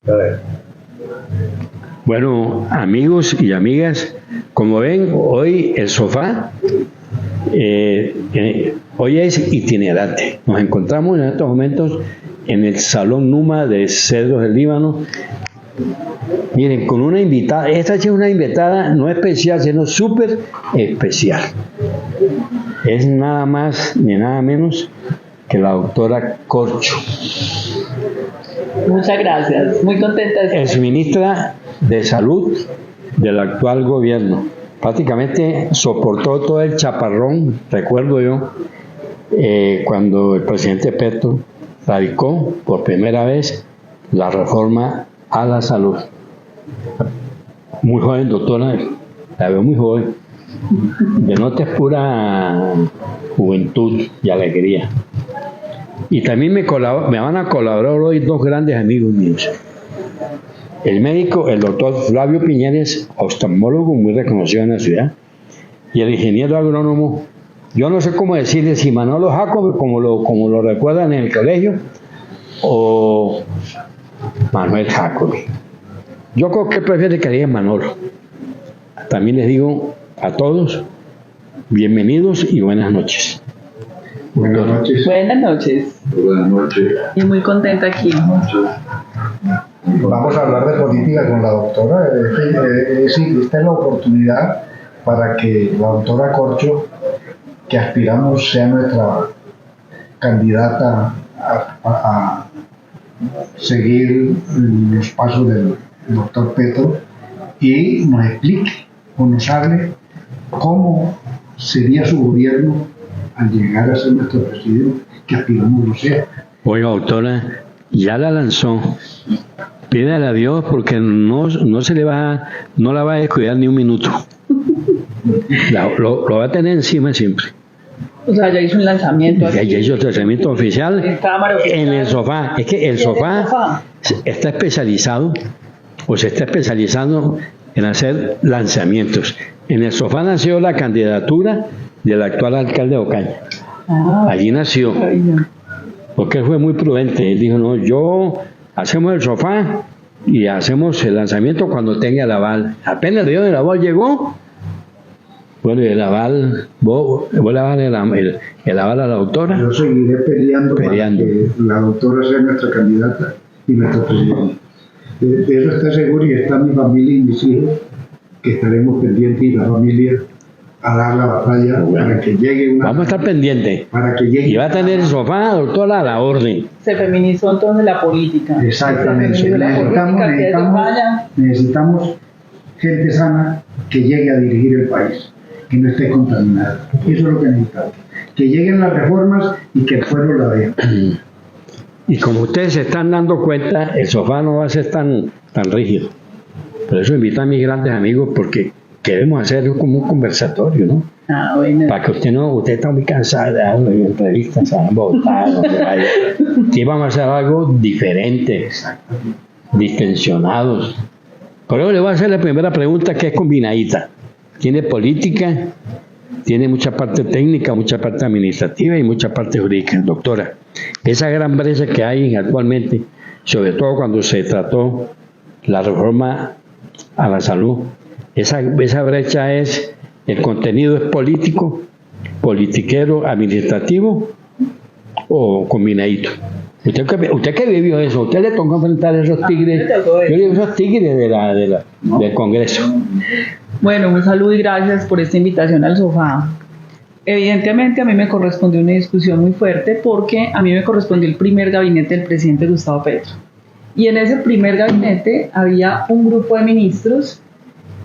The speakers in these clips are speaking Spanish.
A ver. Bueno, amigos y amigas, como ven, hoy el sofá hoy es itinerante. Nos encontramos en estos momentos en el Salón Numa de Cedros del Líbano. Miren, con una invitada, esta es una invitada no especial, sino súper especial. Es nada más ni nada menos que la doctora Corcho. Muchas gracias, muy contenta de estar Es ministra de Salud del actual gobierno. Prácticamente soportó todo el chaparrón, recuerdo yo, cuando el presidente Petro radicó por primera vez la reforma a la salud. Muy joven, doctora, la veo muy joven. Denota es pura juventud y alegría. Y también me van a colaborar hoy dos grandes amigos míos. El médico, el doctor Flavio Piñeres, oftalmólogo muy reconocido en la ciudad, y el ingeniero agrónomo, yo no sé cómo decirle, si Manolo Jacob, como lo recuerdan en el colegio, o Manuel Jacob. Yo creo que prefiere que digan Manolo. También les digo a todos, bienvenidos y buenas noches. Buenas noches. Buenas noches. Buenas noches. Y muy contenta aquí. Vamos a hablar de política con la doctora. Esta es la oportunidad para que la doctora Corcho, que aspiramos sea nuestra candidata a seguir los pasos del doctor Petro y nos explique o nos hable cómo sería su gobierno al llegar a ser nuestro presidente, que aspiramos lo sea. Oiga, doctora, ya la lanzó. Pídale a Dios porque no la va a descuidar ni un minuto. Lo va a tener encima siempre. O sea, ya hizo un lanzamiento. Ya hizo el lanzamiento oficial en el sofá. Es que el sofá está especializado o se está especializando en hacer lanzamientos. En el sofá nació la candidatura del actual alcalde de Ocaña. Allí nació. Porque él fue muy prudente. Él dijo, no, hacemos el sofá y hacemos el lanzamiento cuando tenga el aval. Apenas el día del aval llegó, bueno, el aval, vos le vas a dar el aval a la doctora. Yo seguiré peleando para que la doctora sea nuestra candidata y nuestra presidenta. De eso está seguro y está mi familia y mis hijos, que estaremos pendientes, y la familia, a dar la batalla para que llegue una... Vamos a estar pendientes. Para que llegue... Y va a tener el sofá, doctora, a la orden. Se feminizó entonces la política. Exactamente. Necesitamos gente sana que llegue a dirigir el país, que no esté contaminada. Eso es lo que necesitamos. Que lleguen las reformas y que el pueblo la vea. Y como ustedes se están dando cuenta, el sofá no va a ser tan rígido. Por eso invito a mis grandes amigos, porque queremos hacer como un conversatorio, ¿no? Bueno. Para que usted está muy cansado de dar entrevistas a Bogotá, que vamos a hacer algo diferente, distensionados. Por eso le voy a hacer la primera pregunta, que es combinadita. Tiene política, tiene mucha parte técnica, mucha parte administrativa y mucha parte jurídica. Doctora, esa gran brecha que hay actualmente, sobre todo cuando se trató la reforma a la salud, esa brecha el contenido es político, politiquero, administrativo o combinadito. Usted que vivió eso, usted le tocó enfrentar a esos tigres, esos tigres del Congreso. Bueno, un saludo y gracias por esta invitación al sofá. Evidentemente a mí me correspondió una discusión muy fuerte, porque a mí me correspondió el primer gabinete del presidente Gustavo Petro. Y en ese primer gabinete había un grupo de ministros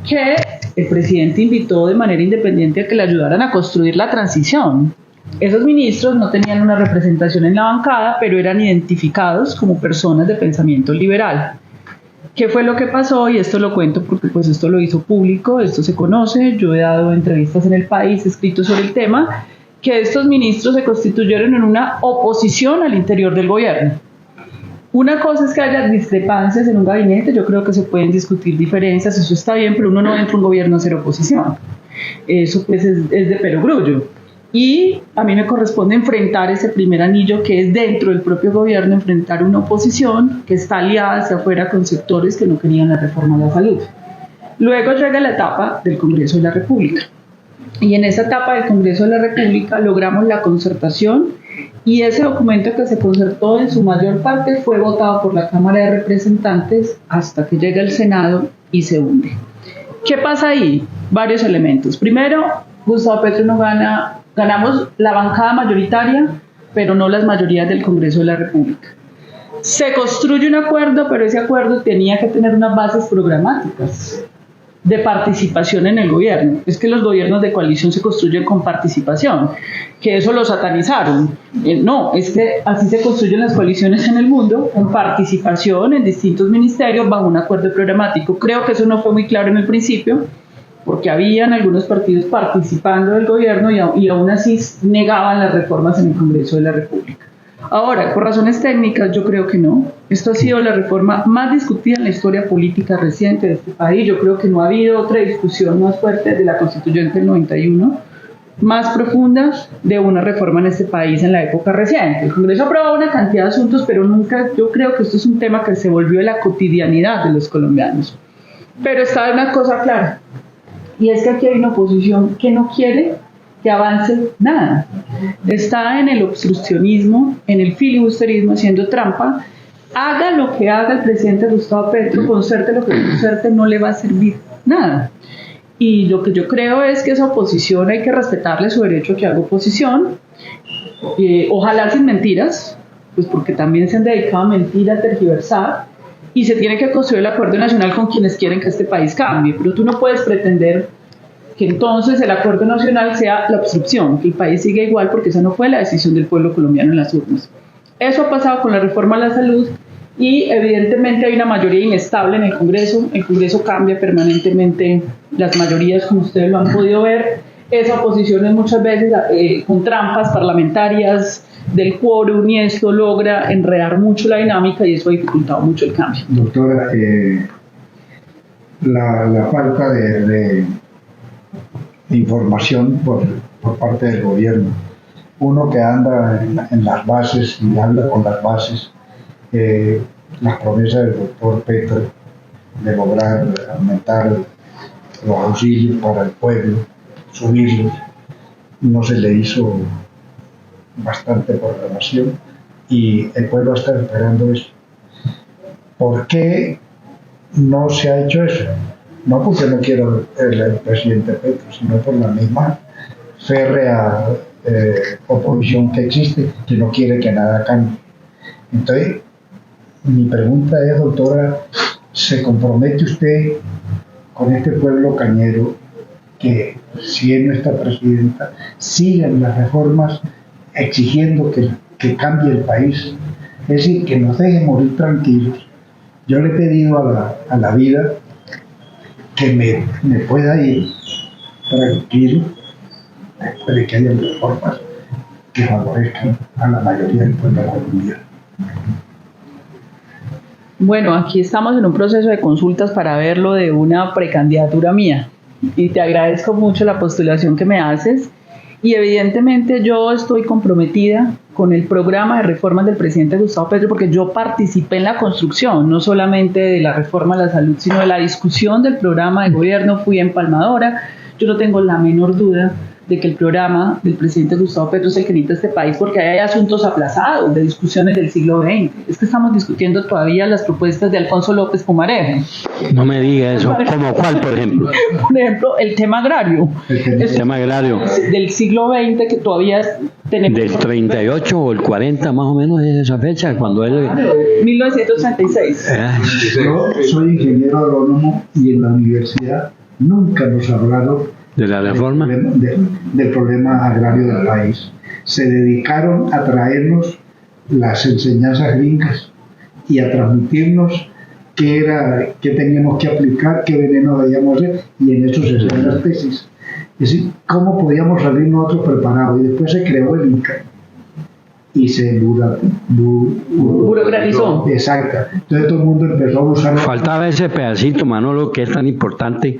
que el presidente invitó de manera independiente a que le ayudaran a construir la transición. Esos ministros no tenían una representación en la bancada, pero eran identificados como personas de pensamiento liberal. ¿Qué fue lo que pasó? Y esto lo cuento porque pues esto lo hizo público, esto se conoce, yo he dado entrevistas en El País, he escrito sobre el tema, que estos ministros se constituyeron en una oposición al interior del gobierno. Una cosa es que haya discrepancias en un gabinete, yo creo que se pueden discutir diferencias, eso está bien, pero uno no entra a un gobierno a hacer oposición. Eso pues es de perogrullo. Y a mí me corresponde enfrentar ese primer anillo que es dentro del propio gobierno, enfrentar una oposición que está aliada hacia afuera con sectores que no querían la reforma a la salud. Luego llega la etapa del Congreso de la República. Y en esa etapa del Congreso de la República logramos la concertación y ese documento que se concertó en su mayor parte fue votado por la Cámara de Representantes hasta que llega el Senado y se hunde. ¿Qué pasa ahí? Varios elementos. Primero, Gustavo Petro no gana. Ganamos la bancada mayoritaria, pero no las mayorías del Congreso de la República. Se construye un acuerdo, pero ese acuerdo tenía que tener unas bases programáticas de participación en el gobierno. Es que los gobiernos de coalición se construyen con participación, que eso lo satanizaron. No, es que así se construyen las coaliciones en el mundo, con participación en distintos ministerios bajo un acuerdo programático. Creo que eso no fue muy claro en el principio, porque habían algunos partidos participando del gobierno y aún así negaban las reformas en el Congreso de la República. Ahora, por razones técnicas, yo creo que no. Esto ha sido la reforma más discutida en la historia política reciente de este país. Yo creo que no ha habido otra discusión más fuerte de la Constituyente del 91, más profunda de una reforma en este país en la época reciente. El Congreso aprobó una cantidad de asuntos, pero nunca, yo creo que esto es un tema que se volvió de la cotidianidad de los colombianos. Pero está una cosa clara, y es que aquí hay una oposición que no quiere que avance nada. Está en el obstruccionismo, en el filibusterismo, haciendo trampa. Haga lo que haga el presidente Gustavo Petro, concerte lo que concerte, no le va a servir nada. Y lo que yo creo es que esa oposición hay que respetarle su derecho a que haga oposición, ojalá sin mentiras, pues porque también se han dedicado a mentir, a tergiversar, y se tiene que construir el acuerdo nacional con quienes quieren que este país cambie, pero tú no puedes pretender que entonces el acuerdo nacional sea la obstrucción, que el país siga igual, porque esa no fue la decisión del pueblo colombiano en las urnas. Eso ha pasado con la reforma a la salud y evidentemente hay una mayoría inestable en el Congreso cambia permanentemente las mayorías, como ustedes lo han podido ver. Esa oposición es muchas veces con trampas parlamentarias del quórum, y esto logra enredar mucho la dinámica y eso ha dificultado mucho el cambio. Doctora, la falta de información por parte del gobierno, uno que anda en las bases y habla con las bases, las promesas del doctor Petro de lograr aumentar los auxilios para el pueblo, subirlos, no se le hizo bastante programación y el pueblo está esperando eso. ¿Por qué no se ha hecho eso? No porque no quiera el presidente Petro, sino por la misma férrea oposición que existe, que no quiere que nada cambie. Entonces, mi pregunta es, doctora, ¿se compromete usted con este pueblo cañero que, si es nuestra presidenta, sigan las reformas exigiendo que cambie el país? Es decir, que nos dejen morir tranquilos. Yo le he pedido a la vida que me pueda ir tranquilo después de que haya reformas que favorezcan a la mayoría del pueblo colombiano. Bueno, aquí estamos en un proceso de consultas para ver lo de una precandidatura mía y te agradezco mucho la postulación que me haces y evidentemente yo estoy comprometida con el programa de reformas del presidente Gustavo Petro porque yo participé en la construcción, no solamente de la reforma a la salud, sino de la discusión del programa de gobierno, fui empalmadora. Yo no tengo la menor duda de que el programa del presidente Gustavo Petro es el que necesita este país porque hay asuntos aplazados de discusiones del siglo XX. Es que estamos discutiendo todavía las propuestas de Alfonso López Pumarejo. No me diga eso. ¿Como cuál, por ejemplo? Por ejemplo, el tema agrario. El tema agrario. Del siglo XX que todavía tenemos. Del 38 o el 40 más o menos de esa fecha, cuando él... 1936. Yo soy ingeniero agrónomo y en la universidad nunca nos hablaron de la reforma del problema agrario del país. Se dedicaron a traernos las enseñanzas gringas y a transmitirnos qué teníamos que aplicar, qué veneno debíamos hacer, y en eso se hacían las tesis. Es decir, cómo podíamos salir nosotros preparados. Y después se creó el INCA y se burocratizó. Exacto. Entonces todo el mundo empezó a usar. Faltaba ese pedacito, Manolo, que es tan importante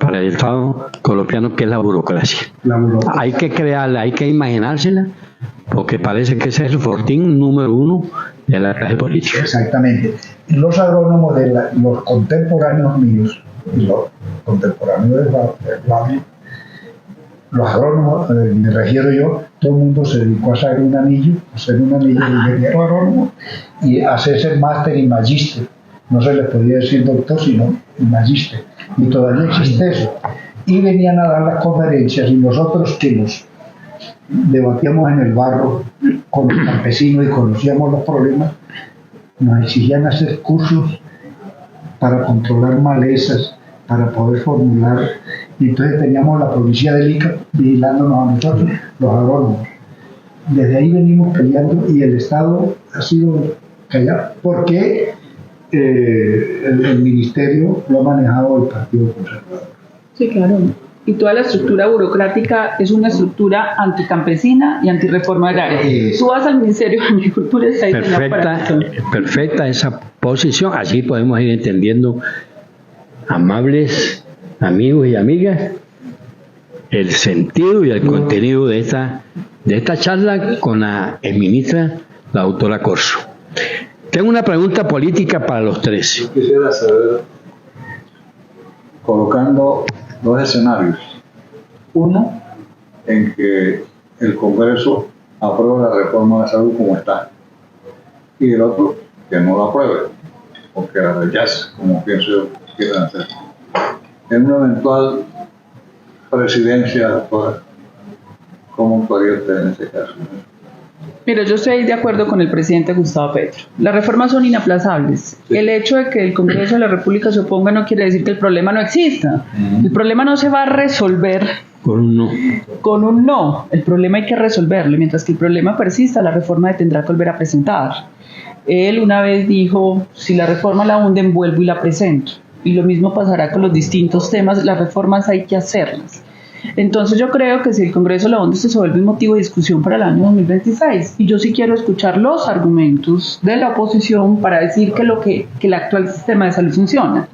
para el Estado colombiano, que es la burocracia. La burocracia. Hay que crearla, hay que imaginársela, porque parece que ese es el fortín número uno de la clase política. Exactamente. Los agrónomos los contemporáneos míos, los contemporáneos de Flavio, los agrónomos, me refiero yo, todo el mundo se dedicó a hacer un anillo de ingeniero agrónomo y a hacerse el máster y magíster. No se les podía decir doctor, sino magíster. Y todavía existe eso. Y venían a dar las conferencias y nosotros que nos debatíamos en el barro con los campesinos y conocíamos los problemas, nos exigían hacer cursos para controlar malezas, para poder formular, y entonces teníamos la policía del ICA vigilándonos a nosotros, los agrónomos. Desde ahí venimos peleando y el Estado ha sido callado, porque el ministerio lo ha manejado el Partido Conservador. Sí, claro. Y toda la estructura burocrática es una estructura anticampesina y antirreforma agraria. Tú vas al Ministerio de Agricultura y está diseñado para esto. Perfecta esa posición. Allí podemos ir entendiendo, amables amigos y amigas, el sentido y el contenido de esta charla con la exministra, la doctora Corzo. Tengo una pregunta política para los tres. Yo quisiera saber, colocando dos escenarios. Uno, en que el Congreso apruebe la reforma de salud como está. Y el otro, que no la apruebe, o que la rechace, como pienso yo que quieren hacer. En una eventual presidencia, doctora, ¿cómo actuaría usted en ese caso? Mira, yo estoy de acuerdo con el presidente Gustavo Petro. Las reformas son inaplazables. Sí. El hecho de que el Congreso de la República se oponga no quiere decir que el problema no exista. El problema no se va a resolver Con un no. con un no. El problema hay que resolverlo. Mientras que el problema persista, la reforma tendrá que volver a presentar. Él una vez dijo, si la reforma la hunden, vuelvo y la presento. Y lo mismo pasará con los distintos temas. Las reformas hay que hacerlas. Entonces yo creo que si el Congreso la hunde, se vuelve un motivo de discusión para el año 2026. Y yo sí quiero escuchar los argumentos de la oposición para decir que el actual sistema de salud funciona.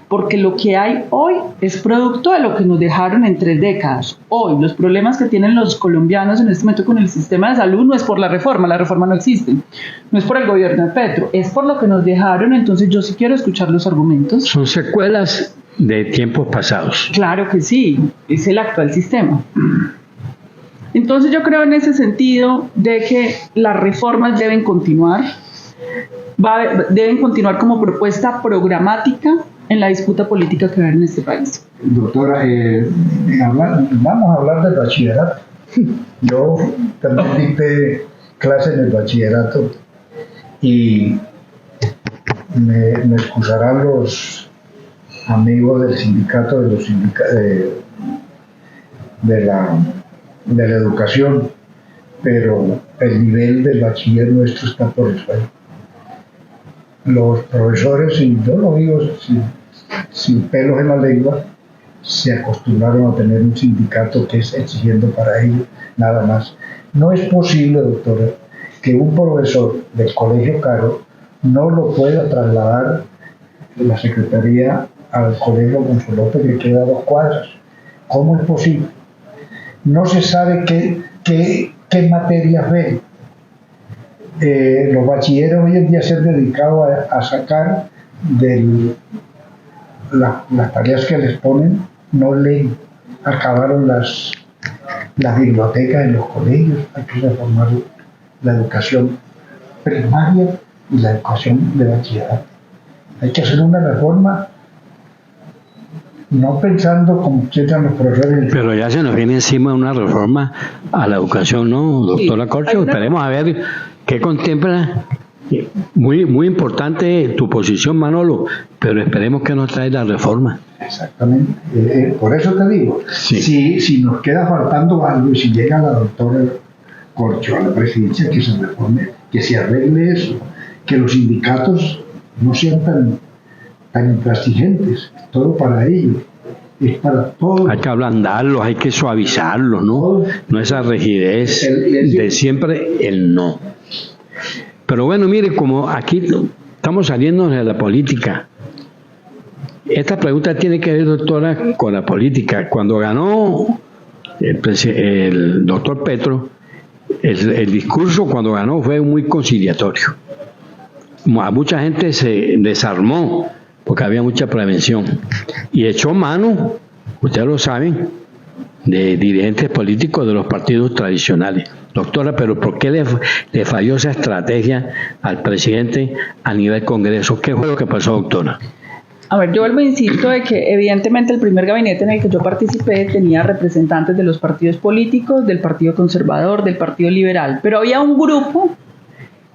Porque lo que hay hoy es producto de lo que nos dejaron en 3 décadas. Hoy los problemas que tienen los colombianos en este momento con el sistema de salud no es por la reforma no existe. No es por el gobierno de Petro, es por lo que nos dejaron. Entonces yo sí quiero escuchar los argumentos. Son secuelas de tiempos pasados. Claro que sí, es el actual sistema. Entonces yo creo en ese sentido de que las reformas deben continuar, deben continuar como propuesta programática en la disputa política que va a haber en este país. Doctora, vamos a hablar del bachillerato. Yo también dicté clase en el bachillerato y me excusarán los amigos del sindicato de la educación, pero el nivel del bachiller nuestro está por el suelo. Los profesores, y yo lo digo sin pelos en la lengua, se acostumbraron a tener un sindicato que es exigiendo para ellos nada más. No es posible, doctora, que un profesor del Colegio Caro no lo pueda trasladar la secretaría al Colegio Gonzalope, que queda a 2 cuadras. ¿Cómo es posible? No se sabe qué materias ven. Los bachilleros hoy en día se han dedicado a sacar las tareas que les ponen, no leen. Acabaron las bibliotecas en los colegios. Hay que reformar la educación primaria y la educación de bachillerato. Hay que hacer una reforma, no pensando como piensan los profesores. Pero ya se nos viene encima una reforma a la educación, ¿no, doctora Corcho? Esperemos a ver qué contempla. Muy, muy importante tu posición, Manolo, pero esperemos que nos trae la reforma. Exactamente. Por eso te digo, Sí. si nos queda faltando algo y si llega la doctora Corcho a la presidencia, que se reforme, que se arregle eso, que los sindicatos no sean tan intransigentes, todo para ellos, es para todos. Hay que ablandarlos, hay que suavizarlos, ¿no? No esa rigidez de siempre el no. Pero bueno, mire, como aquí estamos saliendo de la política, esta pregunta tiene que ver, doctora, con la política. Cuando ganó el doctor Petro, el discurso cuando ganó fue muy conciliatorio. A mucha gente se desarmó porque había mucha prevención y echó mano, ustedes lo saben, de dirigentes políticos de los partidos tradicionales. Doctora, pero ¿por qué le falló esa estrategia al presidente a nivel Congreso? ¿Qué fue lo que pasó, doctora? A ver, yo vuelvo e insisto de que evidentemente el primer gabinete en el que yo participé tenía representantes de los partidos políticos, del Partido Conservador, del Partido Liberal, pero había un grupo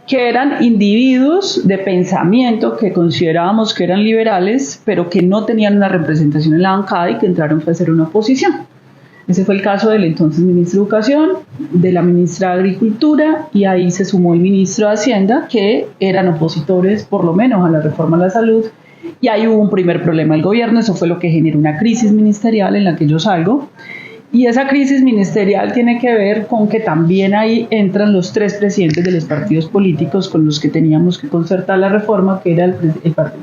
que eran individuos de pensamiento que considerábamos que eran liberales, pero que no tenían una representación en la bancada y que entraron a hacer una oposición. Ese fue el caso del entonces ministro de Educación, de la ministra de Agricultura, y ahí se sumó el ministro de Hacienda, que eran opositores por lo menos a la reforma a la salud, y ahí hubo un primer problema del gobierno. Eso fue lo que generó una crisis ministerial en la que yo salgo, y esa crisis ministerial tiene que ver con que también ahí entran los tres presidentes de los partidos políticos con los que teníamos que concertar la reforma, que era el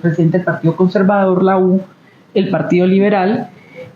presidente del Partido Conservador, la U, el Partido Liberal.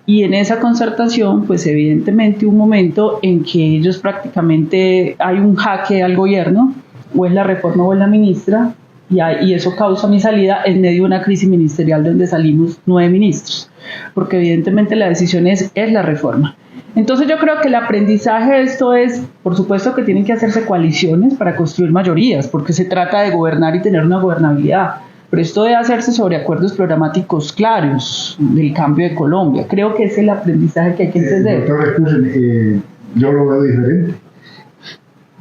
Y en esa concertación, pues evidentemente un momento en que ellos prácticamente hay un jaque al gobierno, o es la reforma o es la ministra, y eso causa mi salida en medio de una crisis ministerial donde salimos 9 ministros, porque evidentemente la decisión es la reforma. Entonces yo creo que el aprendizaje de esto es, por supuesto que tienen que hacerse coaliciones para construir mayorías, porque se trata de gobernar y tener una gobernabilidad. Pero esto debe hacerse sobre acuerdos programáticos claros del cambio de Colombia. Creo que ese es el aprendizaje que hay que entender. Doctor, escúcheme, yo lo veo diferente.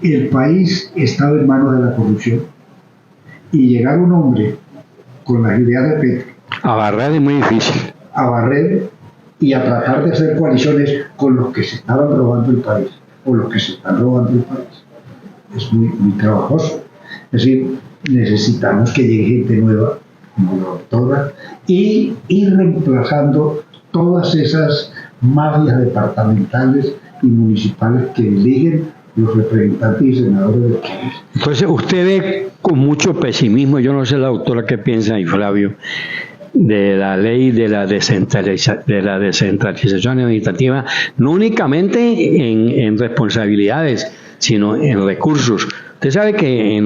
El país estaba en manos de la corrupción y llegar un hombre con las ideas de Petro A barrer es muy difícil. a barrer y a tratar de hacer coaliciones con los que se estaban robando el país o los que se están robando el país es muy, muy trabajoso. Es decir, necesitamos que llegue gente nueva, como la doctora, y ir reemplazando todas esas mafias departamentales y municipales que eliguen los representantes y senadores del país. Entonces, usted ve con mucho pesimismo, yo no sé la doctora qué piensa ahí, Flavio, de la ley de la descentralización administrativa, no únicamente en responsabilidades, sino en recursos. Usted sabe que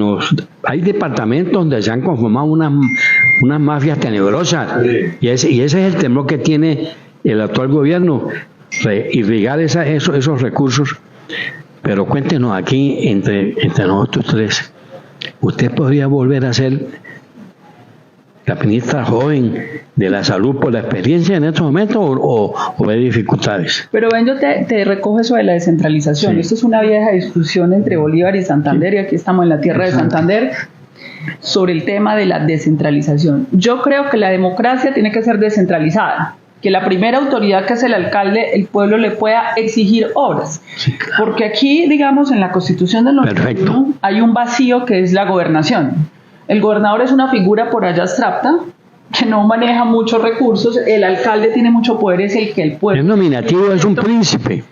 hay departamentos donde se han conformado unas mafias tenebrosas, y ese es el temor que tiene el actual gobierno, irrigar esos recursos. Pero cuéntenos aquí, entre nosotros tres, ¿usted podría volver a ser la ministra joven de la salud por la experiencia en estos momentos o ve dificultades? Pero ven, yo te recojo eso de la descentralización. Sí. Esto es una vieja discusión entre Bolívar y Santander, y aquí estamos en la tierra de Santander, sobre el tema de la descentralización. Yo creo que la democracia tiene que ser descentralizada, que la primera autoridad, que es el alcalde, el pueblo le pueda exigir obras. Sí, claro. Porque aquí, digamos, en la Constitución del 91 hay un vacío que es la gobernación. El gobernador es una figura por allá abstracta, que no maneja muchos recursos. El alcalde tiene mucho poder, es el que el pueblo... Es nominativo, es un príncipe.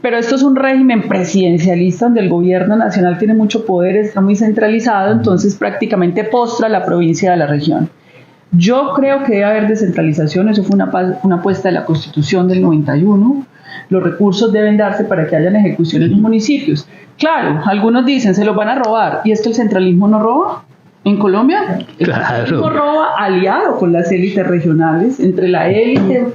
Pero esto es un régimen presidencialista donde el gobierno nacional tiene mucho poder, está muy centralizado, entonces prácticamente postra la provincia de la región. Yo creo que debe haber descentralización, eso fue una apuesta de la Constitución del 91. Los recursos deben darse para que hayan ejecuciones en los municipios. Claro, algunos dicen, se los van a robar, y es que el centralismo no roba. En Colombia, el centralismo roba aliado con las élites regionales, entre la élite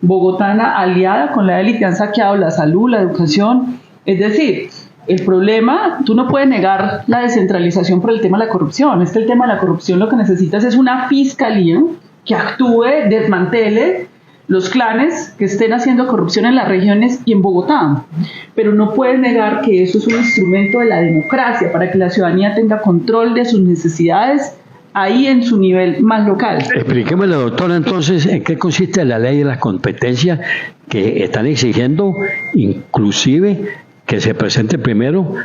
bogotana aliada con la élite han saqueado la salud, la educación. Es decir, el problema, tú no puedes negar la descentralización por el tema de la corrupción. Es que el tema de la corrupción lo que necesitas es una fiscalía que actúe, desmantele los clanes que estén haciendo corrupción en las regiones y en Bogotá. Pero no puedes negar que eso es un instrumento de la democracia para que la ciudadanía tenga control de sus necesidades ahí en su nivel más local. Explíquemelo, doctora, entonces, ¿en qué consiste la ley de las competencias que están exigiendo inclusive que se presente primero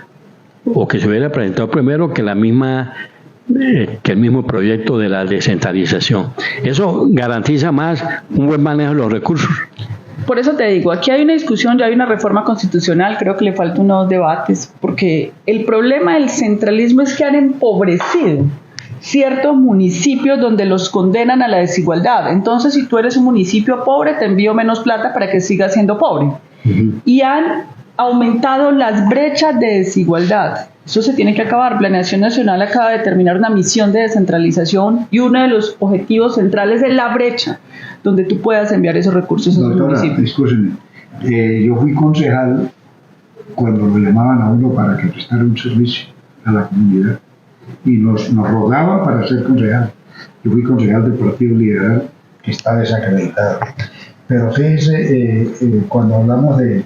o que se hubiera presentado primero que el mismo proyecto de la descentralización? Eso garantiza más un buen manejo de los recursos. Por eso te digo, aquí hay una discusión, ya hay una reforma constitucional, creo que le faltan unos debates, porque el problema del centralismo es que han empobrecido ciertos municipios donde los condenan a la desigualdad. Entonces, si tú eres un municipio pobre, te envío menos plata para que sigas siendo pobre. Y han aumentado las brechas de desigualdad. Eso se tiene que acabar. Planeación Nacional acaba de terminar una misión de descentralización y uno de los objetivos centrales es la brecha, donde tú puedas enviar esos recursos a los municipios. Escúcheme, yo fui concejal cuando lo llamaban a uno para que prestara un servicio a la comunidad y nos rogaban para ser concejal. Yo fui concejal del Partido Liberal, que está desacreditado. Pero fíjense, cuando hablamos de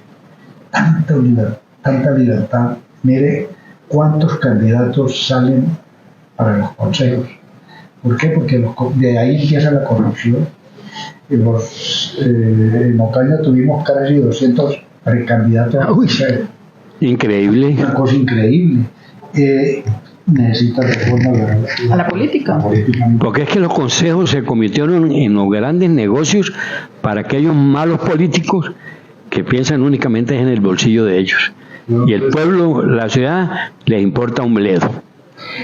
tanta libertad, mire cuántos candidatos salen para los consejos. ¿Por qué? Porque de ahí empieza la corrupción. En Ocaña tuvimos casi 200 precandidatos a consejo. Increíble. Una cosa increíble. Necesita reforma a la política. Porque es que los consejos se convirtieron en los grandes negocios para aquellos malos políticos que piensan únicamente en el bolsillo de ellos. Y el pueblo, la ciudad, les importa un bledo.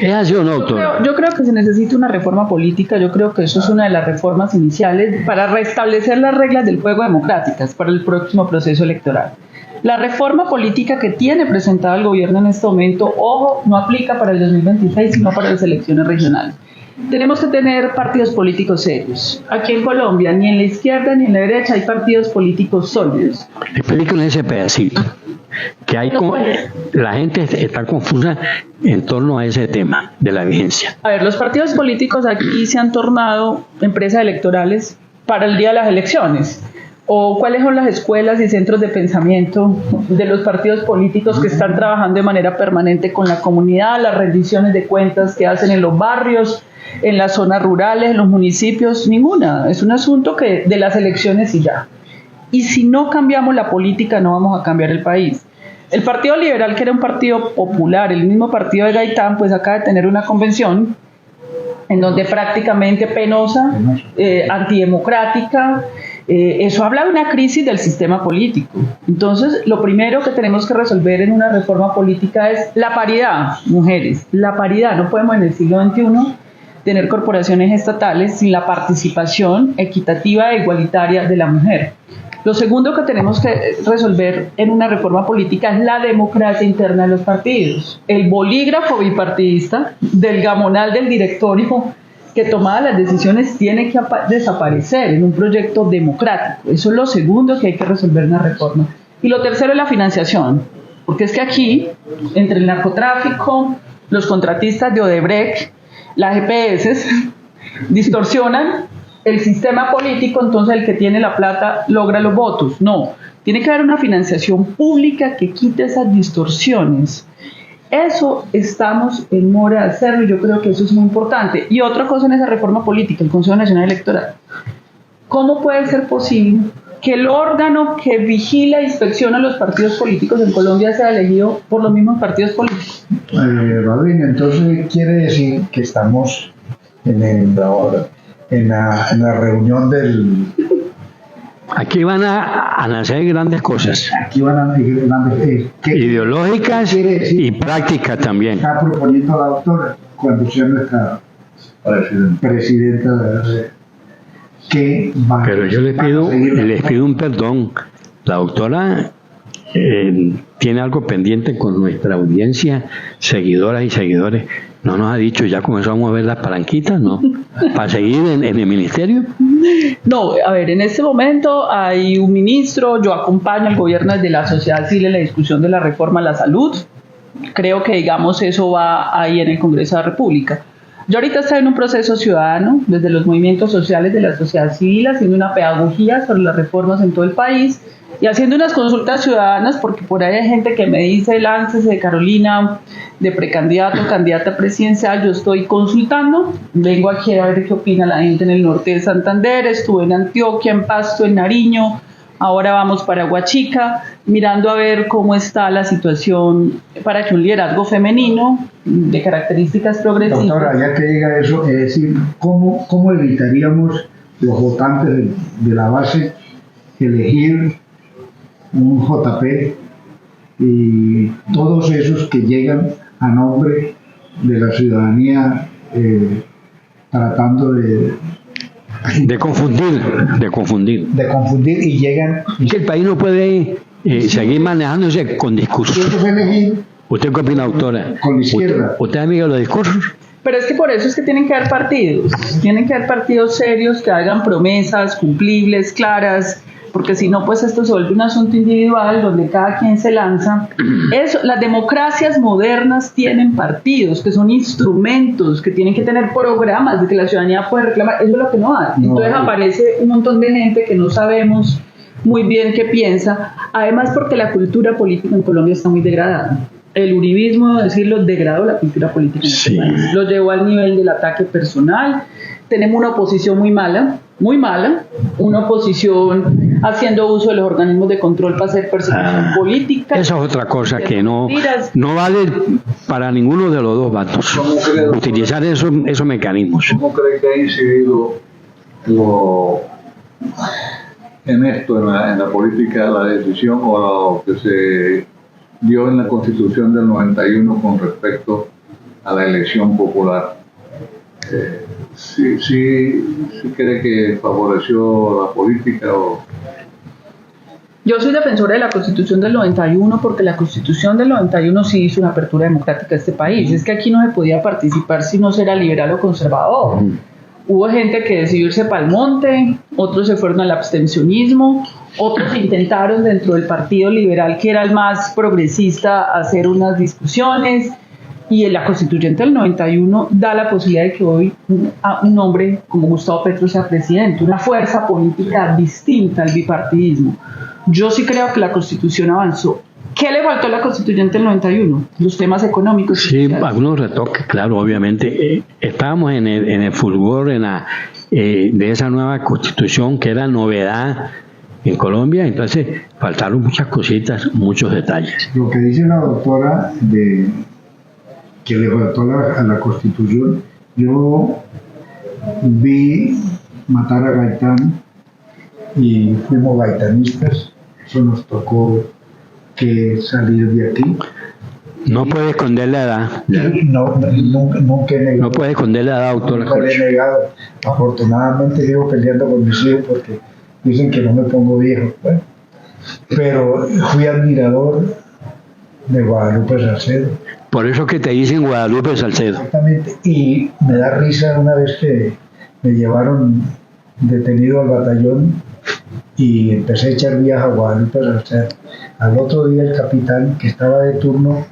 ¿Es así o no, doctor? Yo creo que se necesita una reforma política. Yo creo que eso es una de las reformas iniciales para restablecer las reglas del juego democráticas para el próximo proceso electoral. La reforma política que tiene presentada el gobierno en este momento, ojo, no aplica para el 2026, sino para las elecciones regionales. Tenemos que tener partidos políticos serios. Aquí en Colombia, ni en la izquierda ni en la derecha hay partidos políticos sólidos. Explíquenle ese pedacito. Que hay la gente está confusa en torno a ese tema de la vigencia. A ver, los partidos políticos aquí se han tornado empresas electorales para el día de las elecciones. ¿O cuáles son las escuelas y centros de pensamiento de los partidos políticos que están trabajando de manera permanente con la comunidad, las rendiciones de cuentas que hacen en los barrios, en las zonas rurales, en los municipios? Ninguna. Es un asunto que de las elecciones y ya. Y si no cambiamos la política, no vamos a cambiar el país. El Partido Liberal, que era un partido popular, el mismo partido de Gaitán, pues acaba de tener una convención en donde prácticamente penosa, antidemocrática. Eso habla de una crisis del sistema político. Entonces, lo primero que tenemos que resolver en una reforma política es la paridad, mujeres, la paridad. No podemos en el siglo XXI tener corporaciones estatales sin la participación equitativa e igualitaria de la mujer. Lo segundo que tenemos que resolver en una reforma política es la democracia interna de los partidos. El bolígrafo bipartidista del gamonal del directorio que tomaba las decisiones tiene que desaparecer en un proyecto democrático. Eso es lo segundo que hay que resolver en la reforma. Y lo tercero es la financiación, porque es que aquí, entre el narcotráfico, los contratistas de Odebrecht, las EPS, distorsionan el sistema político, entonces el que tiene la plata logra los votos. No, tiene que haber una financiación pública que quite esas distorsiones. Eso estamos en mora de hacerlo y yo creo que eso es muy importante. Y otra cosa en esa reforma política, el Consejo Nacional Electoral. ¿Cómo puede ser posible que el órgano que vigila e inspecciona los partidos políticos en Colombia sea elegido por los mismos partidos políticos? Rodríguez, entonces quiere decir que estamos en la reunión del... Aquí van a nacer grandes cosas. Aquí van a nacer grandes... ideológicas y prácticas también. Está proponiendo la doctora cuando sea nuestra presidenta que va, pero yo les pido un perdón. La doctora tiene algo pendiente con nuestra audiencia, seguidoras y seguidores. No nos ha dicho, ya comenzamos a ver las palanquitas, ¿no? Para seguir en el ministerio. No, a ver, en este momento hay un ministro, yo acompaño al gobierno desde la sociedad civil en la discusión de la reforma a la salud. Creo que, digamos, eso va ahí en el Congreso de la República. Yo ahorita estoy en un proceso ciudadano, desde los movimientos sociales de la sociedad civil, haciendo una pedagogía sobre las reformas en todo el país y haciendo unas consultas ciudadanas, porque por ahí hay gente que me dice, láncese de Carolina, de precandidato, candidata presidencial. Yo estoy consultando, vengo aquí a ver qué opina la gente en el norte de Santander, estuve en Antioquia, en Pasto, en Nariño, ahora vamos para Huachica, mirando a ver cómo está la situación para que un liderazgo femenino de características progresivas. Doctora, ya que llega eso, es decir, ¿cómo evitaríamos los votantes de la base elegir un JP y todos esos que llegan a nombre de la ciudadanía tratando de confundir. confundir y llegan. Que el país no puede seguir manejándose con discursos. Quiero elegir ¿Usted qué opina, doctora? con la izquierda. ¿Usted es amigo de los discursos? Pero es que por eso es que tienen que haber partidos serios que hagan promesas cumplibles, claras, porque si no, pues esto se vuelve un asunto individual donde cada quien se lanza. Eso, las democracias modernas tienen partidos, que son instrumentos, que tienen que tener programas de que la ciudadanía puede reclamar. Eso es lo que no hay. Entonces aparece un montón de gente que no sabemos muy bien qué piensa, además porque la cultura política en Colombia está muy degradada. El uribismo, decirlo, degradó la cultura política en este país. Lo llevó al nivel del ataque personal. Tenemos una oposición muy mala, una oposición haciendo uso de los organismos de control para hacer persecución política. Esa es otra cosa que no vale para ninguno de los dos bandos. Utilizar esos mecanismos. ¿Cómo cree que ha incidido en esto, en la política, la decisión o lo que se dio en la Constitución del 91 con respecto a la elección popular? ¿Sí cree que favoreció la política o...? Yo soy defensora de la Constitución del 91 porque la Constitución del 91 sí hizo una apertura democrática a este país. Es que aquí no se podía participar si no era liberal o conservador. Hubo gente que decidió irse para el monte, otros se fueron al abstencionismo, otros intentaron dentro del Partido Liberal, que era el más progresista, hacer unas discusiones, y la Constituyente del 91 da la posibilidad de que hoy un hombre como Gustavo Petro sea presidente, una fuerza política distinta al bipartidismo. Yo sí creo que la Constitución avanzó. ¿Qué le faltó a la Constituyente del 91? Los temas económicos. Sí, algunos retoques, claro, obviamente. Estábamos en el fulgor de esa nueva Constitución que era novedad en Colombia, entonces faltaron muchas cositas, muchos detalles. Lo que dice la doctora de que le faltó a la Constitución, yo vi matar a Gaitán y fuimos gaitanistas, eso nos tocó que salir de aquí. No puede esconder la edad. Nunca he negado. No puede esconder la edad, doctora. Nunca he negado. Afortunadamente sigo peleando con mis hijos porque dicen que no me pongo viejo. Bueno, pero fui admirador de Guadalupe Salcedo. Por eso que te dicen Guadalupe Salcedo. Exactamente. Y me da risa una vez que me llevaron detenido al batallón y empecé a echar viaje a Guadalupe Salcedo. Al otro día el capitán que estaba de turno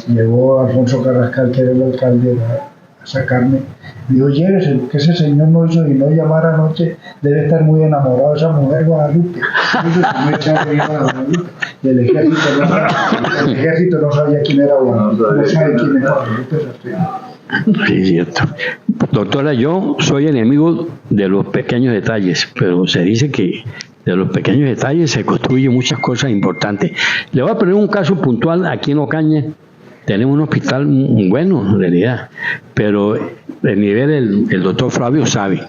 llegó a Alfonso Carrascal, que era el alcalde, a sacarme. Digo, llévese, que ese señor no hizo y no llamar anoche, debe estar muy enamorado de esa mujer Guadalupe. Me echaba viaje a Guadalupe. Y el ejército no sabía quién era Guadalupe. No sabe quién era Guadalupe Salcedo. Sí, cierto. Doctora, yo soy enemigo de los pequeños detalles, pero se dice que de los pequeños detalles se construyen muchas cosas importantes. Le voy a poner un caso puntual aquí en Ocaña. Tenemos un hospital muy bueno, en realidad, pero el nivel, el doctor Flavio sabe,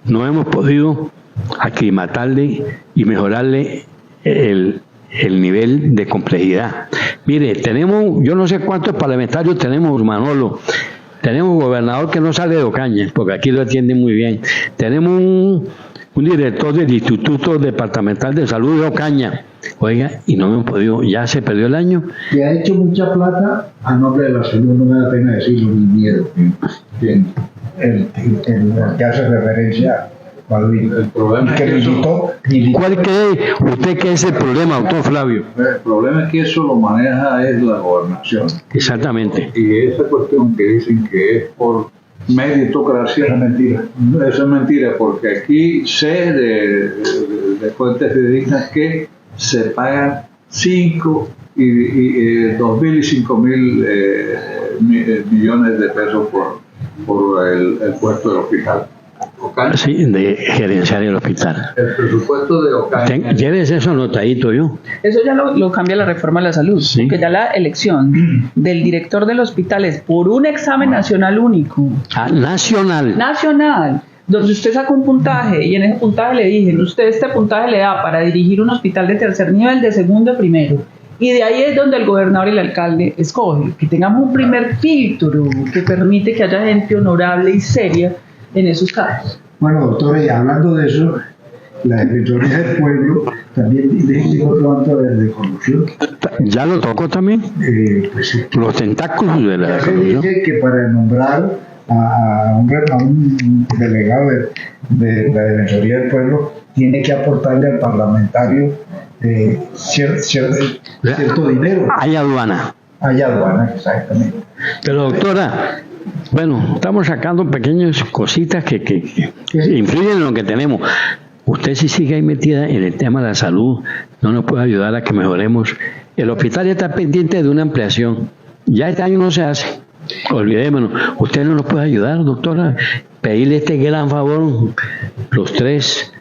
no hemos podido aclimatarle y mejorarle el nivel de complejidad. Mire, tenemos, yo no sé cuántos parlamentarios tenemos, Manolo. Tenemos un gobernador que no sale de Ocaña, porque aquí lo atienden muy bien. Tenemos un director del Instituto Departamental de Salud de Ocaña. Oiga, y no hemos podido, ya se perdió el año. Que ha hecho mucha plata a nombre de la salud, no me da pena decirlo, ni miedo. El que hace referencia a el problema que militó. ¿Cuál cree usted que es el problema, doctor Flavio? El problema es que eso lo maneja es la gobernación. Exactamente. Y esa cuestión que dicen que es por meritocracia, es mentira. Eso es mentira, porque aquí sé de fuentes fidedignas que se pagan 2.000 y 5.000 millones de pesos por el puesto del hospital. Ocaña. Sí, de gerenciar el hospital. El presupuesto de Ocaña. Llévese eso anotadito yo. Eso ya lo cambia la reforma de la salud, Sí. que ya la elección del director del hospital es por un examen nacional único. Nacional, donde usted saca un puntaje y en ese puntaje le dicen, usted este puntaje le da para dirigir un hospital de tercer nivel, de segundo, de primero. Y de ahí es donde el gobernador y el alcalde escogen, que tengamos un primer filtro que permite que haya gente honorable y seria en esos cargos. Bueno, doctora, y hablando de eso, la Defensoría del Pueblo también tiene otro acto de corrupción. ¿Ya lo tocó también? Pues sí. Los tentáculos de la Ya se corrupción. dice que para nombrar a un delegado de la Defensoría del Pueblo tiene que aportarle al parlamentario cierto dinero. Hay aduana. Hay aduana, exactamente. Pero doctora, bueno, estamos sacando pequeñas cositas que influyen en lo que tenemos. Usted si sigue ahí metida en el tema de la salud, no nos puede ayudar a que mejoremos. El hospital ya está pendiente de una ampliación. Ya este año no se hace. Olvidémonos. Usted no nos puede ayudar, doctora. Pedirle este gran favor, los tres,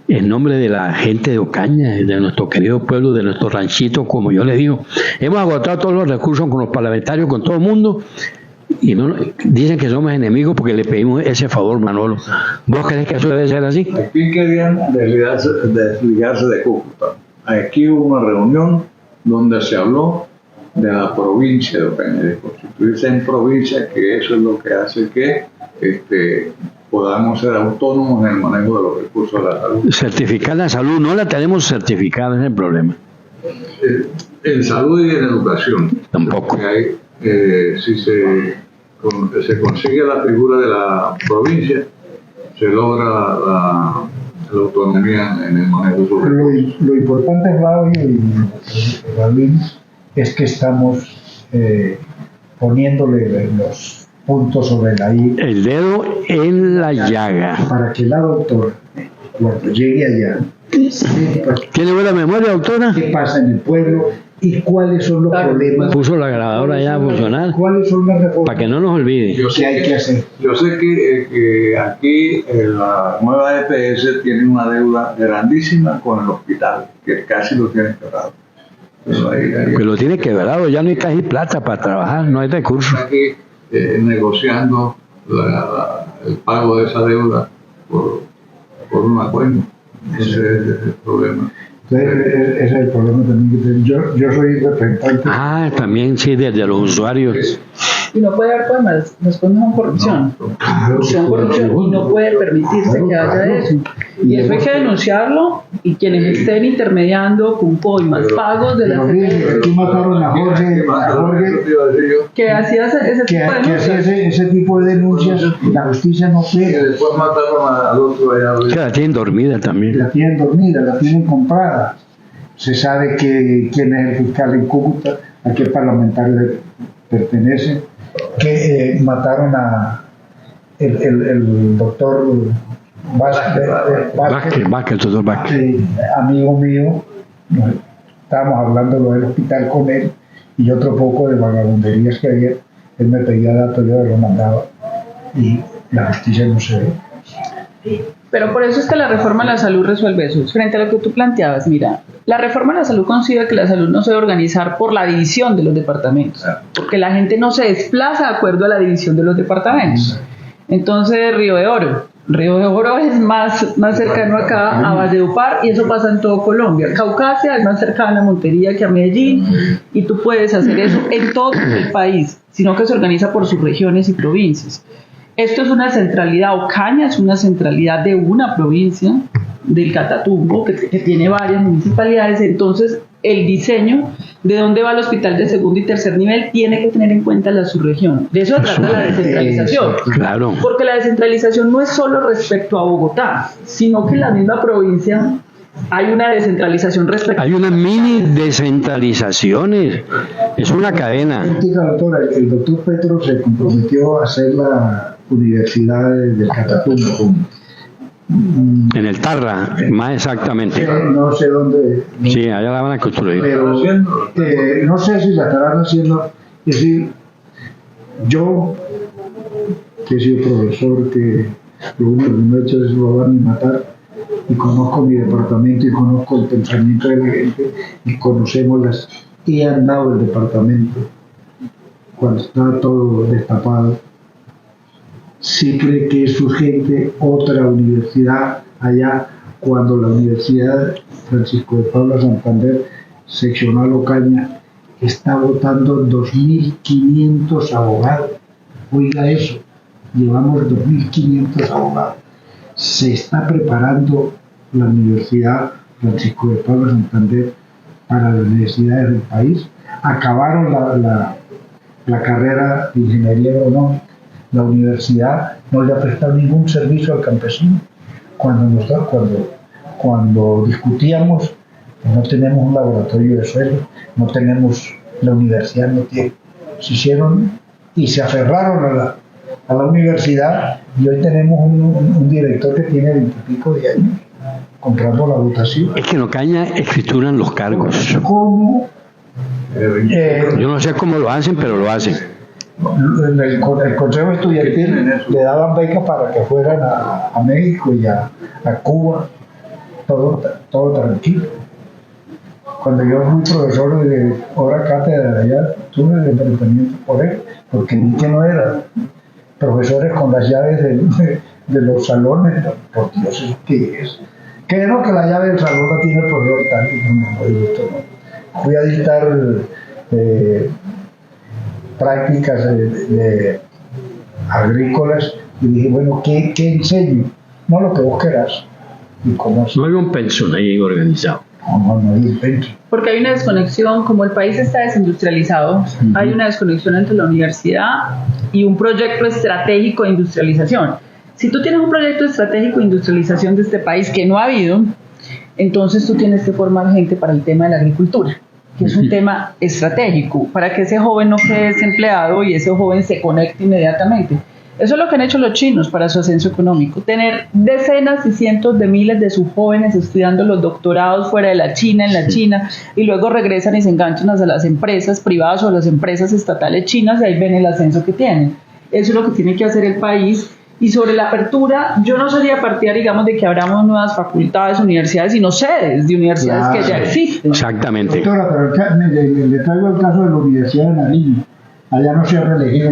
en nombre de la gente de Ocaña, de nuestro querido pueblo, de nuestro ranchito, como yo le digo. Hemos agotado todos los recursos con los parlamentarios, con todo el mundo, y no dicen que somos enemigos porque le pedimos ese favor, Manolo. ¿Vos crees que eso debe ser así? Aquí querían desligarse de Cúcuta. Aquí hubo una reunión donde se habló de la provincia de Ocaña, de constituirse en provincia, que eso es lo que hace que podamos ser autónomos en el manejo de los recursos de la salud. Certificar la salud, no la tenemos certificada, es el problema. En salud y en educación. Tampoco. Porque ahí, si se consigue la figura de la provincia, se logra la autonomía en el manejo de sus recursos. Lo importante, Flavio y Gabriel, es que estamos poniéndole los puntos sobre la I El dedo en la llaga. para que la doctora, cuando llegue allá, sepa ¿Tiene buena memoria, doctora? qué pasa en el pueblo y cuáles son los problemas, Puso la grabadora ya a funcionar cuáles son las para reformas que no nos olvide. Yo que sé hay que hacer. Yo sé que aquí la nueva EPS tiene una deuda grandísima con el hospital, que casi lo tiene cerrado. Pero Que lo tiene quebrado, ya no hay casi plata para trabajar, no hay recursos. aquí negociando el pago de esa deuda por un acuerdo. Ese es el problema. Entonces, ese es el problema también que tengo. Yo soy representante. Ah, también sí, desde los usuarios. Y no puede haber coimas, las coimas son corrupción. Son corrupción y no puede permitirse que haya eso. Y eso hay que denunciarlo y quienes estén intermediando con coimas, pagos de la Pero fíjate, aquí mataron a Jorge que hacía ese que tipo de hacía denuncias. ese tipo de denuncias, la justicia no Y puede. después mataron al otro allá. Que la tienen dormida también. La tienen dormida, la tienen comprada. Se sabe quién es el fiscal en Cúcuta, a qué parlamentario pertenece, que mataron a el doctor Vázquez, el doctor Vázquez. amigo mío. Estábamos hablando del hospital con él y otro poco de vagabunderías que ayer él me pedía datos, yo lo mandaba y la justicia no se ve. Pero por eso es que la reforma a la salud resuelve eso. Frente a lo que tú planteabas, mira, la reforma a la salud concibe que la salud no se debe organizar por la división de los departamentos, porque la gente no se desplaza de acuerdo a la división de los departamentos. Entonces, Río de Oro es más cercano acá a Valledupar y eso pasa en todo Colombia. Caucasia es más cercana a Montería que a Medellín y tú puedes hacer eso en todo el país, sino que se organiza por sus regiones y provincias. Esto es una centralidad, Ocaña es una centralidad de una provincia del Catatumbo que tiene varias municipalidades, entonces el diseño de dónde va el hospital de segundo y tercer nivel tiene que tener en cuenta la subregión. De eso trata la descentralización. Claro. Porque la descentralización no es solo respecto a Bogotá, sino que en la misma provincia hay una descentralización respecto Hay una mini descentralización, es una cadena. Doctora, el doctor Petro se comprometió a hacer la Universidad del Catatumbo. En el Tarra, más exactamente. No sé dónde. Sí, allá la van a construir. Pero no sé si la estarán haciendo. Es decir, yo, que he sido profesor, que lo único que no he hecho es robar ni matar, y conozco mi departamento y conozco el pensamiento de la gente, y conocemos he andado el departamento cuando estaba todo destapado. Sí cree que es urgente otra universidad allá, cuando la Universidad Francisco de Paula Santander seccional Ocaña está votando 2.500 abogados. Oiga eso, llevamos 2.500 abogados. Se está preparando la Universidad Francisco de Pablo Santander para las necesidades del país. Acabaron la carrera de ingeniería agronómica. La universidad no le ha prestado ningún servicio al campesino. Cuando discutíamos, no tenemos un laboratorio de suelo, no tenemos, la universidad no tiene. Se hicieron y se aferraron a la universidad, y hoy tenemos un director que tiene 20 y pico de años comprando la votación. Es que en Ocaña escrituran los cargos. ¿Cómo? Yo no sé cómo lo hacen, pero lo hacen. El Consejo Estudiantil le daban becas para que fueran a México y a Cuba, todo tranquilo. Cuando yo fui profesor de hora cátedra allá, tuve el enfrentamiento por él, porque ni que no era. Profesores con las llaves de los salones, por Dios, ¿eso qué es? Que no, que la llave del salón la tiene el profesor tal, no. Fui a dictar prácticas agrícolas y dije, bueno, ¿qué enseño? No, lo que vos querás. ¿Y cómo así? No hay un pensión ahí organizado. No hay un pensión. Porque hay una desconexión, como el país está desindustrializado, hay una desconexión entre la universidad y un proyecto estratégico de industrialización. Si tú tienes un proyecto estratégico de industrialización de este país que no ha habido, entonces tú tienes que formar gente para el tema de la agricultura, que es un tema estratégico, para que ese joven no quede desempleado y ese joven se conecte inmediatamente. Eso es lo que han hecho los chinos para su ascenso económico, tener decenas y cientos de miles de sus jóvenes estudiando los doctorados fuera de la China, en la China, y luego regresan y se enganchan hacia las empresas privadas o las empresas estatales chinas, y ahí ven el ascenso que tienen. Eso es lo que tiene que hacer el país. Y sobre la apertura, yo no sería partidaria, digamos, de que abramos nuevas facultades, universidades, sino sedes de universidades que ya existen. Exactamente. Doctora, pero le traigo el caso de la Universidad de Nariño. Allá no se ha reelegido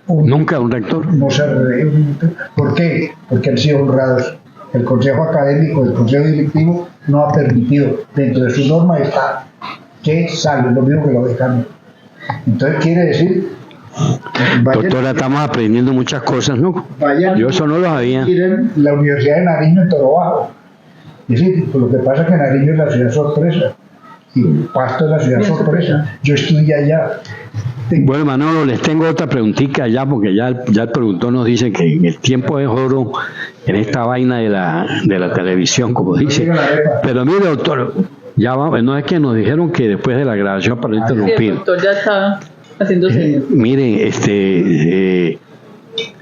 Nunca un rector. No se ha reelegido un rector. ¿Por qué? Porque han sido honrados. El Consejo Académico, el Consejo Directivo no ha permitido, dentro de su norma está que salga, lo mismo que lo dejan. Entonces quiere decir... Doctora, estamos aprendiendo muchas cosas, ¿no? Yo eso no lo sabía. La Universidad de Nariño en Toro Bajo. Es decir, lo que pasa es que Nariño es la ciudad sorpresa y Pasto es la ciudad sorpresa. Yo estudié allá. Bueno, Manolo, les tengo otra preguntita ya, porque ya el productor nos dice que el tiempo es oro en esta vaina de la televisión, como dice. Pero mire, doctor, ya vamos, no es que nos dijeron que después de la grabación para interrumpir. Sí, el doctor ya está haciendo señas. Miren,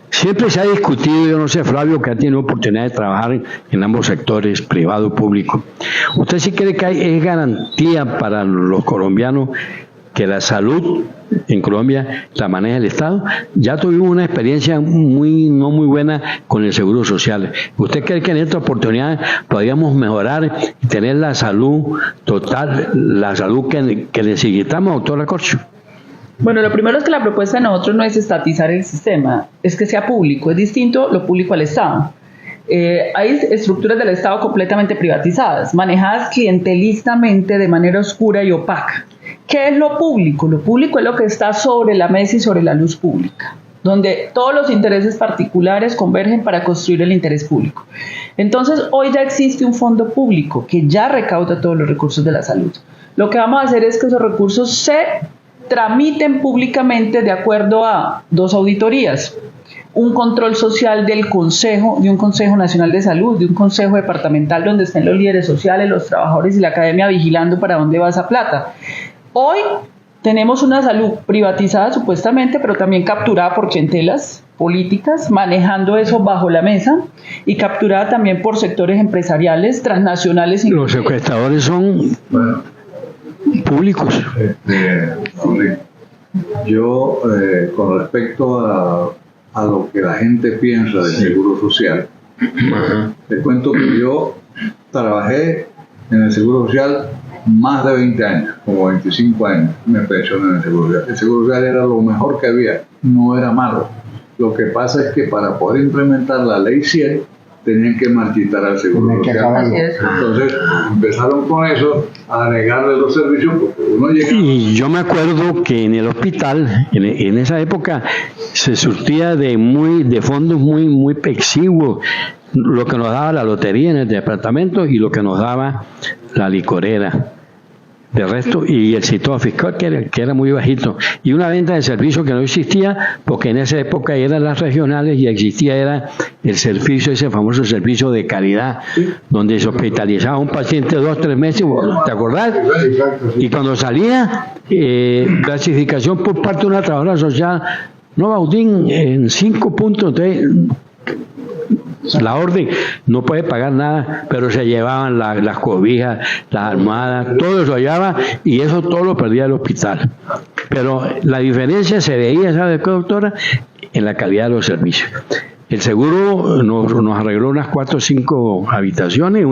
siempre se ha discutido, yo no sé, Flavio, que ha tenido oportunidad de trabajar en ambos sectores, privado y público. ¿Usted sí cree que es garantía para los colombianos que la salud en Colombia la maneja el Estado? Ya tuvimos una experiencia no muy buena con el Seguro Social. ¿Usted cree que en esta oportunidad podríamos mejorar y tener la salud total, la salud que necesitamos, doctora Corcho? Bueno, lo primero es que la propuesta de nosotros no es estatizar el sistema, es que sea público. Es distinto lo público al Estado. Hay estructuras del Estado completamente privatizadas, manejadas clientelistamente de manera oscura y opaca. ¿Qué es lo público? Lo público es lo que está sobre la mesa y sobre la luz pública, donde todos los intereses particulares convergen para construir el interés público. Entonces, hoy ya existe un fondo público que ya recauda todos los recursos de la salud. Lo que vamos a hacer es que esos recursos se tramiten públicamente de acuerdo a 2 auditorías, un control social del Consejo, de un Consejo Nacional de Salud, de un Consejo Departamental donde estén los líderes sociales, los trabajadores y la academia vigilando para dónde va esa plata. Hoy tenemos una salud privatizada supuestamente, pero también capturada por clientelas políticas, manejando eso bajo la mesa y capturada también por sectores empresariales, transnacionales. Los secuestradores son públicos. Yo, con respecto a lo que la gente piensa del Seguro Social, te cuento que yo trabajé en el Seguro Social más de 20 años, como 25 años, me pensioné en el Seguro Social. El Seguro Social era lo mejor que había, no era malo. Lo que pasa es que para poder implementar la Ley 100 tenían que marchitar al seguro Tenían que social. acabarlo. Así es. Entonces empezaron con eso, a negarle los servicios, porque uno llegaba. Y yo me acuerdo que en el hospital, en esa época, se surtía de fondos muy exiguos, lo que nos daba la lotería en el departamento y lo que nos daba la licorera. De resto, y el sistema fiscal que era muy bajito. Y una venta de servicios que no existía, porque en esa época eran las regionales y era el servicio, ese famoso servicio de calidad, donde se hospitalizaba un paciente 2-3 meses, ¿te acordás? Exacto, sí. Y cuando salía, clasificación por parte de una trabajadora social, no, Baudín, en 5 puntos, entonces, la orden no puede pagar nada, pero se llevaban las cobijas, las almohadas, todo eso llevaba y eso todo lo perdía el hospital. Pero la diferencia se veía, ¿sabe qué, doctora? En la calidad de los servicios. El seguro nos arregló unas 4 o 5 habitaciones,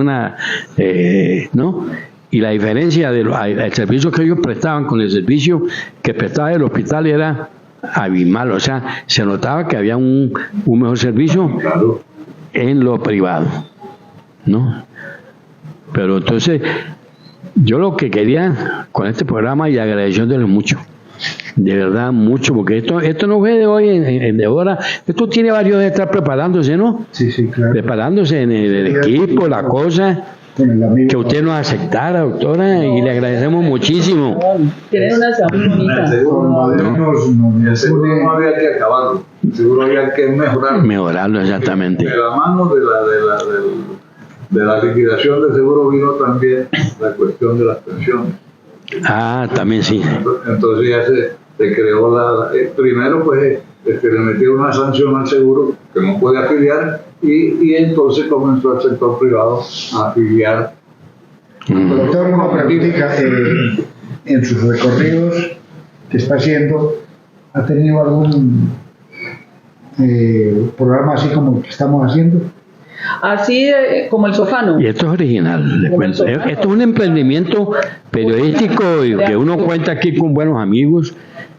¿no? Y la diferencia del servicio que ellos prestaban con el servicio que prestaba el hospital era abismal, o sea, se notaba que había un mejor servicio en lo privado, ¿no? Pero entonces, yo lo que quería con este programa, y agradeciéndoles mucho, de verdad mucho, porque esto no fue de hoy en de ahora, esto tiene varios de estar preparándose, ¿no? Sí, sí, claro. Preparándose en el equipo, la cosa, Con el amigo. que usted nos aceptara, doctora, y le agradecemos muchísimo. Tienen una ciudad muy El bonita. seguro no había, el seguro no había que acabarlo, el seguro había que mejorarlo. Mejorarlo, exactamente. De la mano de la liquidación del seguro vino también la cuestión de las pensiones. Ah, también sí. Entonces ya se creó primero pues le metieron una sanción al seguro que no puede afiliar y entonces comenzó el sector privado a afiliar. Doctor, una preguntita, en sus recorridos que está haciendo, ¿ha tenido algún programa así como el que estamos haciendo? Así como el sofano. Y esto es original, les cuento. Esto es un emprendimiento periodístico y que uno cuenta aquí con buenos amigos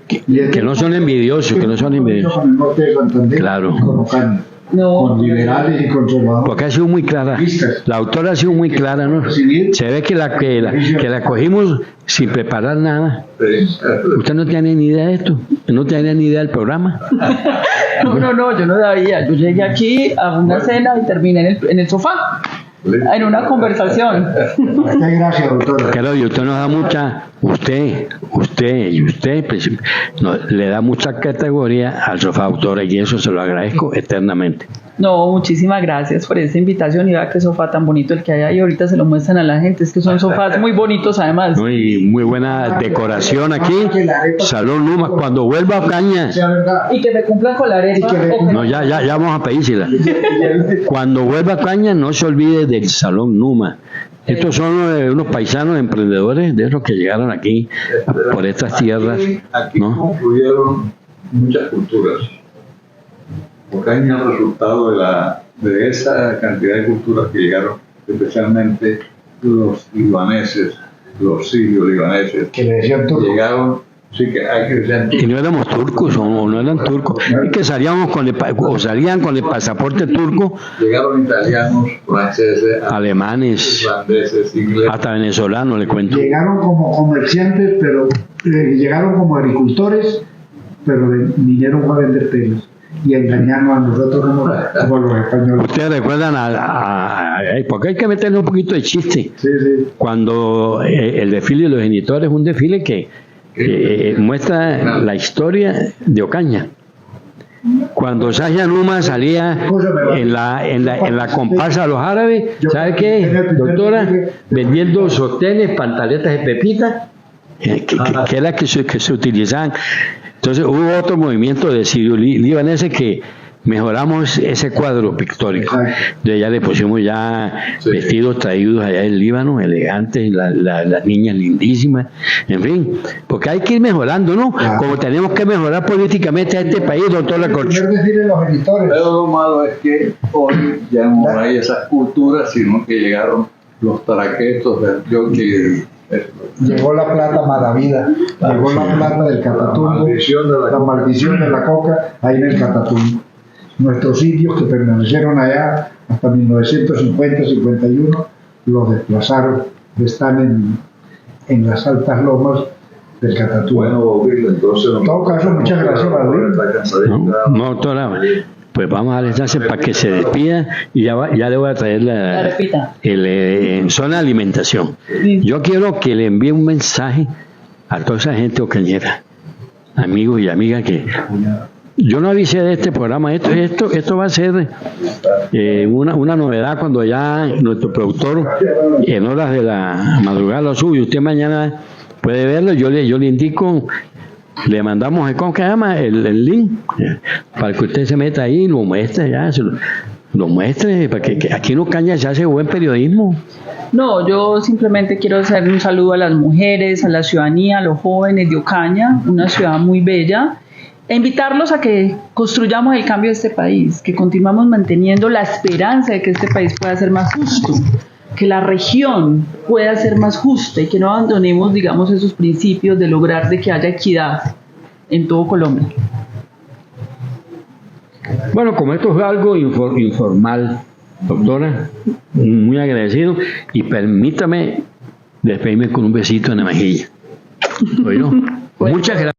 que no son envidiosos, que no son envidiosos. Con el norte de Santander, Claro. con Ocaña, No. con liberales y conservadores. Porque ha sido muy clara, la autora ha sido muy clara, ¿no? Se ve que la cogimos sin preparar nada. Usted no tiene ni idea de esto, no tiene ni idea del programa. No, yo no sabía. Yo llegué aquí a una cena y terminé en el sofá, en una conversación. Muchas gracias, doctora. Claro, y usted nos da mucha, usted pues, le da mucha categoría al sofá, autora, y eso se lo agradezco eternamente. No, muchísimas gracias por esta invitación y vea qué sofá tan bonito el que hay ahí. Ahorita se lo muestran a la gente, es que son sofás muy bonitos además. ¿No? Y muy buena decoración aquí, Salón Numa, cuando vuelva a Ocaña. Sea verdad. Y que me cumplan con la arepa. No, ya vamos a pedírsela. Cuando vuelva a Ocaña, no se olvide del Salón Numa. Estos son unos paisanos emprendedores de esos que llegaron aquí por estas tierras, Aquí ¿no? confluyeron muchas culturas. Ocaña es el resultado de esa cantidad de culturas que llegaron, especialmente los libaneses, los sirios libaneses. Que le decían turco. Llegaron, sí que hay que decir Y no éramos turcos, o no eran turcos, y que salían con el pasaporte turco, llegaron italianos, franceses, alemanes, irlandeses, ingleses. hasta venezolanos, le cuento. Llegaron como comerciantes, pero llegaron como agricultores, pero vinieron a vender telas y engañarnos a nosotros como los españoles. Ustedes recuerdan porque hay que meterle un poquito de chiste. Sí, sí. Cuando el desfile de los genitores es un desfile que muestra la historia de Ocaña. Cuando Saya Numa salía en la comparsa de los árabes, ¿sabe qué, doctora? Vendiendo sostenes, pantaletas de pepita, que era que se utilizaban. Entonces hubo otro movimiento de sirios libaneses que mejoramos ese cuadro pictórico. Entonces ya le pusimos vestidos traídos allá del Líbano, elegantes, las niñas lindísimas, en fin, porque hay que ir mejorando, ¿no? Claro. Como tenemos que mejorar políticamente a este país, doctor Lacorcho. Primer decir en los editores. Pero lo malo es que hoy ya no hay esas culturas, sino que llegaron los taraquetos de Antioquia. Llegó la plata maravida, llegó la plata del Catatumbo, maldición de la la maldición de la coca, ahí en el Catatumbo. nuestros indios que permanecieron allá hasta 1950-51, los desplazaron, están en las altas lomas del Catatumbo. Bueno, Bill, entonces... En todo caso, muchas gracias, Madrid. No, doctora, pues vamos a darle chance para que se despida y ya le voy a traer La repita. en zona de alimentación. Sí. Yo quiero que le envíe un mensaje a toda esa gente ocañera, amigos y amigas, que yo no avisé de este programa. Esto va a ser una novedad cuando ya nuestro productor en horas de la madrugada lo sube. Usted mañana puede verlo. Yo le indico, le mandamos ¿cómo se llama? El link para que usted se meta ahí y lo muestre ya, lo muestre, para que aquí en Ocaña se hace buen periodismo. No, yo simplemente quiero hacer un saludo a las mujeres, a la ciudadanía, a los jóvenes de Ocaña, una ciudad muy bella, e invitarlos a que construyamos el cambio de este país, que continuamos manteniendo la esperanza de que este país pueda ser más justo, que la región pueda ser más justa y que no abandonemos, digamos, esos principios de lograr de que haya equidad en todo Colombia. Bueno, como esto es algo informal, doctora, muy agradecido, y permítame despedirme con un besito en la mejilla. Bueno, muchas gracias.